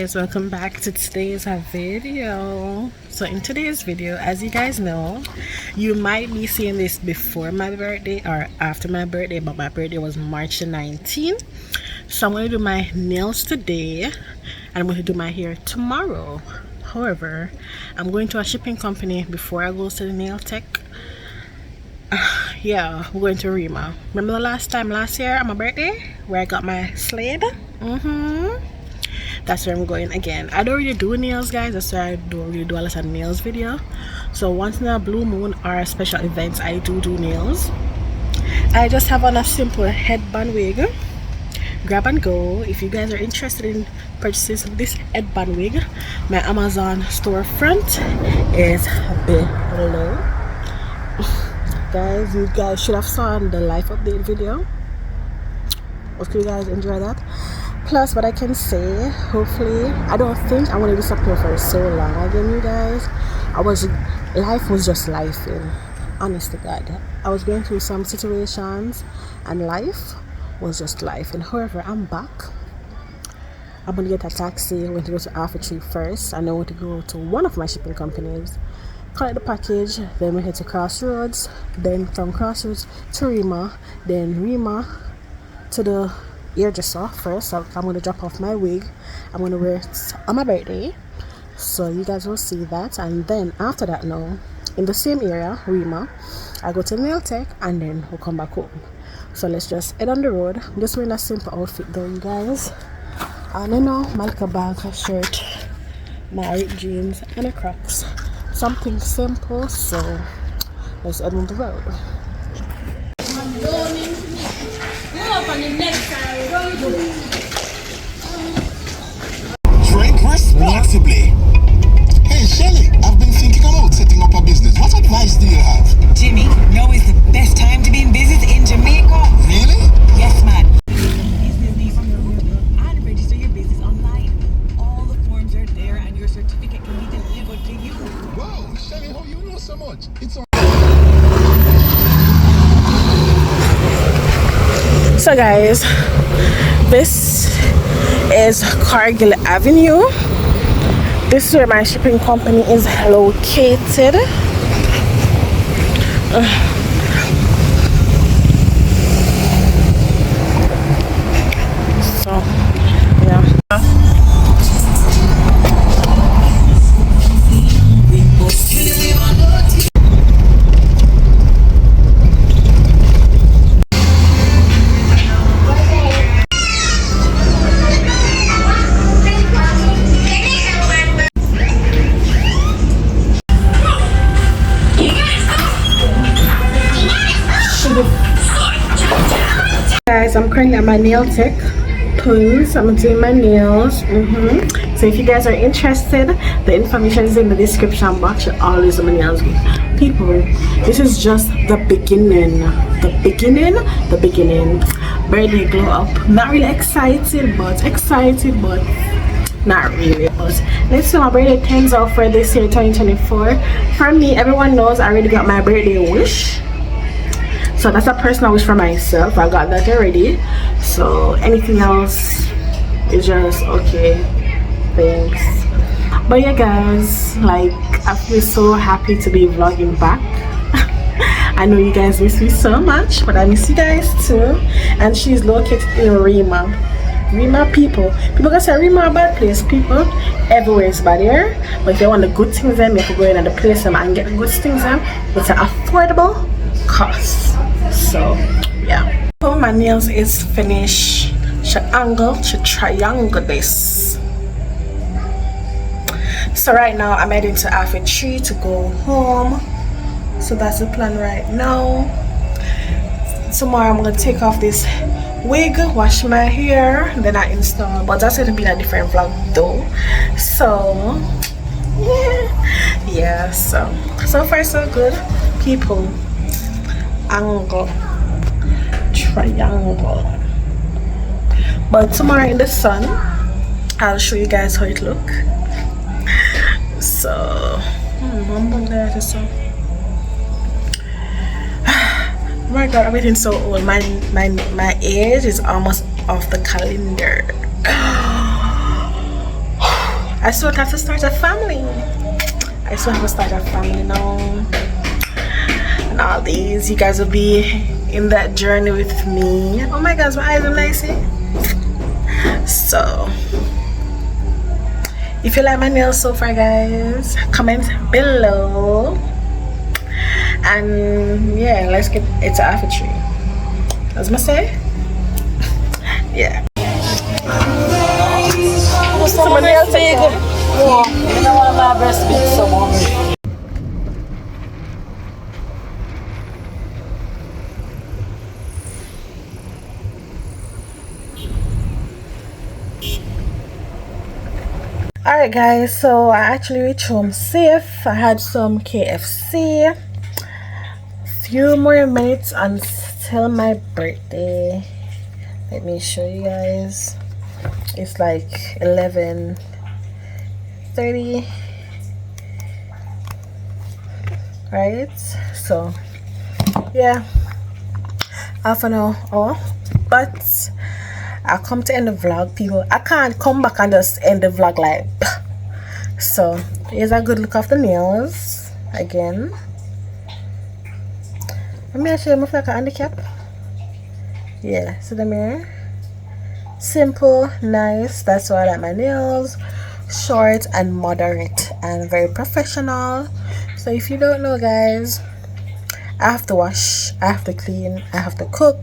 guys, welcome back to today's video. So in today's video, as you guys know, you might be seeing this before my birthday or after my birthday, but my birthday was March 19th. So I'm going to do my nails today and I'm going to do my hair tomorrow. However, I'm going to a shipping company before I go to the nail tech. Yeah, we're going to Rima. Remember the last year on my birthday where I got my slade? That's where I'm going again. I don't really do nails, guys. That's why I don't really do a lot of nails video. So once in a blue moon or special events, I do nails. I just have on a simple headband wig. Grab and go. If you guys are interested in purchasing this headband wig, my Amazon storefront is below. Guys, you guys should have saw the life update video. Hope you guys enjoy that. Plus, what I can say, hopefully, I don't think I want to disappear for so long again, you guys. Life was just life, honest to God. I was going through some situations and life was just life. And however, I'm back. I'm going to get a taxi. I'm going to go to Alpha Tree first. And I want to go to one of my shipping companies, collect the package, then we head to Crossroads, then from Crossroads to Rima, then Rima to the hairdresser first. So I'm going to drop off my wig. I'm going to wear it on my birthday, so you guys will see that. And then after that, now in the same area, Rima, I go to the nail tech and then we'll come back home. So let's just head on the road. I'm just wearing a simple outfit though, you guys. And I know my little bag, a shirt, my ripped jeans and a Crocs. Something simple, so let's head on the road. Drink responsibly. Hey Shelly, I've been thinking about setting up a business. What advice do you have? Jimmy, now is the best time to be in business in Jamaica. Really? Yes, man. And register your business online. All the forms are there and your certificate can be delivered to you. Wow, Shelly, how you know so much? It's all. So guys, this is Cargill Avenue. This is where my shipping company is located. So yeah. Guys, I'm currently at my nail tech. Twins, I'm doing my nails. So if you guys are interested, the information is in the description box. You'll always do my nails. People, this is just the beginning. The beginning. Birthday glow up. Not really excited, but not really. But let's see, my birthday turns out for this year 2024. For me, everyone knows I already got my birthday wish. So that's a personal wish for myself. I got that already. So anything else is just okay. Thanks. But yeah, guys, like, I feel so happy to be vlogging back. I know you guys miss me so much, but I miss you guys too. And she's located in Rima. People can say Rima a bad place. People everywhere is bad here. But if you want the good things, then you have to go in at the place and get the good things with an affordable cost. So yeah, so my nails is finished. Triangle this. So right now I'm heading to Alpha Tree to go home. So that's the plan right now. Tomorrow I'm gonna take off this wig, wash my hair, then I install. But that's gonna be a different vlog though. So yeah. So far so good. People. Angle, triangle. But tomorrow in the sun, I'll show you guys how it look. So oh my god, I'm getting so old. My age is almost off the calendar. I still have to start a family. I still have to start a family now. And all these, you guys will be in that journey with me. Oh my gosh, my eyes are nice. So, if you like my nails so far, guys, comment below. And yeah, let's get it to half a tree. As I say, yeah. Somebody else take it. Yeah, you know what my breast beats so hungry. Alright guys, so I actually reached home safe. I had some KFC. Few more minutes until my birthday. Let me show you guys. It's like 11:30, right? So yeah, half an hour off, but I come to end the vlog, people. I can't come back and just end the vlog like so. Here's a good look of the nails again. Let me show you my like a handicap. Yeah, see the mirror. Simple, nice. That's why I like my nails. Short and moderate and very professional. So if you don't know, guys, I have to wash, I have to clean, I have to cook,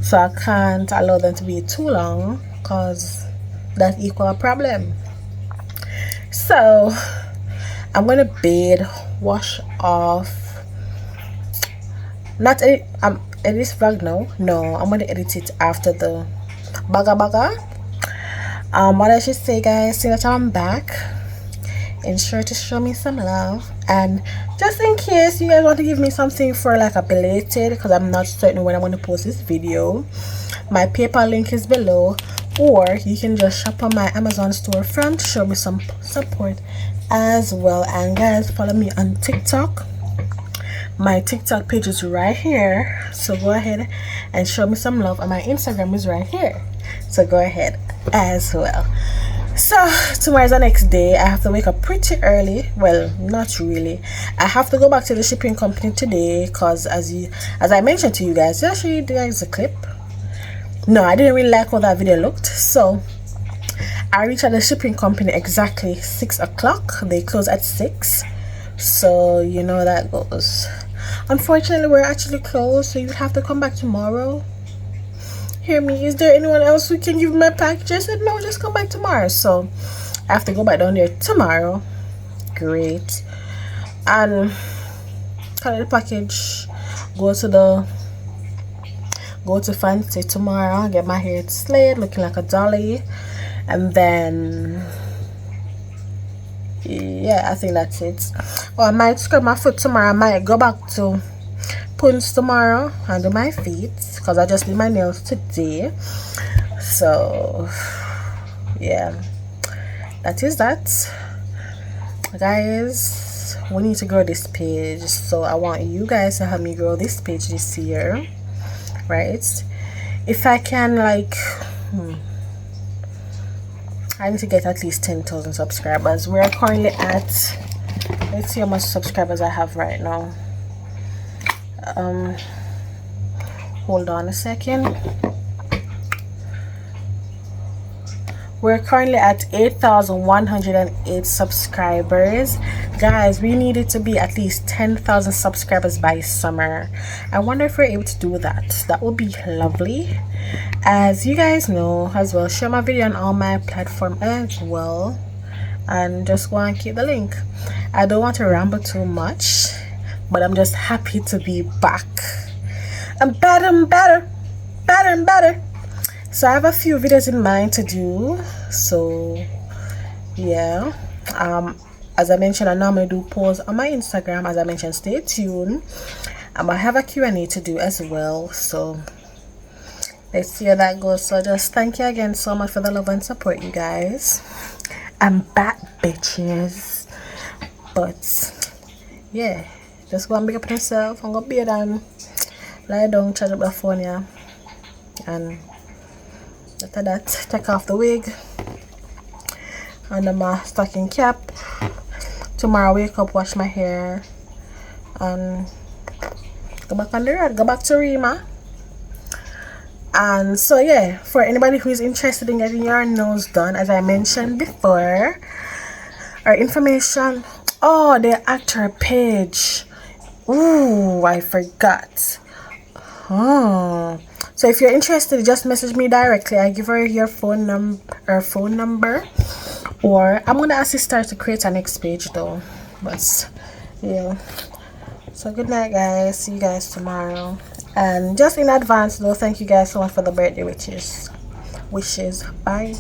so I can't allow them to be too long because that equal a problem. So I'm gonna bathe, wash off. Not edit this vlog now. No, I'm gonna edit it after the baga. What I should say, guys, see that I'm back. Ensure to show me some love, and just in case you guys want to give me something for like a belated, because I'm not certain when I'm going to post this video, my PayPal link is below, or you can just shop on my Amazon storefront. Show me some support as well. And guys, follow me on TikTok. My TikTok page is right here, so go ahead and show me some love, and my Instagram is right here, so go ahead as well. So tomorrow's the next day. I have to wake up pretty early. Well, not really. I have to go back to the shipping company today because as I mentioned to you guys, did I show you guys a clip? No, I didn't really like how that video looked. So I reached at the shipping company exactly 6 o'clock. They close at 6, so you know that goes. Unfortunately, we're actually closed, so you have to come back tomorrow. Hear me? Is there anyone else who can give my package? I said no, just come back tomorrow. So I have to go back down there tomorrow. Great. And collect the package, go to Fancy tomorrow, get my hair slayed, looking like a dolly, and then yeah, I think that's it. Or I might scrub my foot tomorrow. I might go back to Punch tomorrow and do my feet because I just did my nails today. So yeah, that is that, guys. We need to grow this page, so I want you guys to help me grow this page this year, right? If I can, like I need to get at least 10,000 subscribers. We're currently at, let's see how much subscribers I have right now. Hold on a second. We're currently at 8,108 subscribers. Guys, we need it to be at least 10,000 subscribers by summer. I wonder if we're able to do that. That would be lovely. As you guys know as well, share my video on all my platforms as well, and just go and keep the link. I don't want to ramble too much, but I'm just happy to be back. I'm better and better, better and better. So I have a few videos in mind to do. So yeah, as I mentioned, I normally do polls on my Instagram. As I mentioned, stay tuned. I have a Q&A to do as well, so let's see how that goes. So just thank you again so much for the love and support, you guys. I'm back, bitches. But yeah, just go and big up yourself. I'm gonna be done, lie down, charge up the phone, yeah, and after that take off the wig, under my stocking cap. Tomorrow wake up, wash my hair, and go back on the road, go back to Rima. And so yeah, for anybody who is interested in getting your nails done, as I mentioned before, our information, oh, the actor page, ooh, I forgot. So if you're interested, just message me directly. I give her your phone number, or I'm gonna assist her to create a next page though. But yeah, so good night guys, see you guys tomorrow. And just in advance though, thank you guys so much for the birthday wishes. Bye.